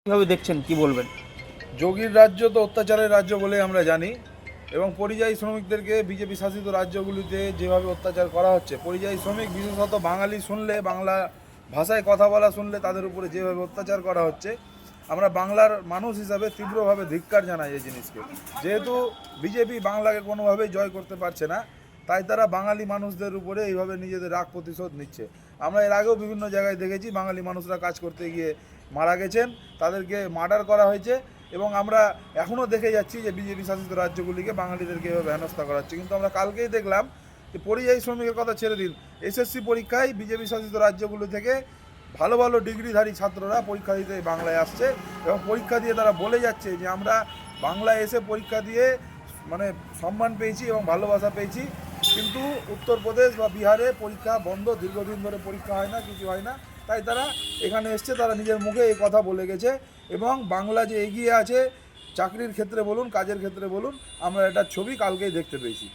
কীভাবে দেখছেন, কি বলবেন? যোগীর রাজ্য তো অত্যাচারের রাজ্য বলে আমরা জানি, এবং পরিযায়ী শ্রমিকদেরকে বিজেপি শাসিত রাজ্যগুলিতে যেভাবে অত্যাচার করা হচ্ছে, পরিযায়ী শ্রমিক বিশেষত বাঙালি শুনলে, বাংলা ভাষায় কথা বলা শুনলে তাদের উপরে যেভাবে অত্যাচার করা হচ্ছে, আমরা বাংলার মানুষ হিসাবে তীব্রভাবে ধিক্কার জানাই এই জিনিসকে। যেহেতু বিজেপি বাংলাকে কোনোভাবেই জয় করতে পারছে না, তাই তারা বাঙালি মানুষদের উপরে এইভাবে নিজেদের রাগ প্রতিশোধ নিচ্ছে। আমরা এর আগেও বিভিন্ন জায়গায় দেখেছি বাঙালি মানুষরা কাজ করতে গিয়ে মারা গেছেন, তাদেরকে মার্ডার করা হয়েছে, এবং আমরা এখনও দেখে যাচ্ছি যে বিজেপি শাসিত রাজ্যগুলিকে বাঙালিদেরকে এভাবে হেনস্থা করা হচ্ছে। কিন্তু আমরা কালকেই দেখলাম যে পরিযায়ী শ্রমিকের কথা ছেড়ে দিন, এসএসসি পরীক্ষায় বিজেপি শাসিত রাজ্যগুলি থেকে ভালো ভালো ডিগ্রিধারী ছাত্ররা পরীক্ষা দিতে বাংলায় আসছে, এবং পরীক্ষা দিয়ে তারা বলে যাচ্ছে যে আমরা বাংলায় এসে পরীক্ষা দিয়ে মানে সম্মান পেয়েছি এবং ভালোবাসা পেয়েছি। কিন্তু উত্তরপ্রদেশ বা বিহারে পরীক্ষা বন্ধ, দীর্ঘদিন ধরে পরীক্ষা হয় না, কিছু হয় না, তাই তারা এখানে এসছে, তারা নিজের মুখে এই কথা বলে গেছে। এবং বাংলা যে এগিয়ে আছে চাকরির ক্ষেত্রে বলুন, কাজের ক্ষেত্রে বলুন, আমরা এটার ছবি কালকেই দেখতে পেয়েছি।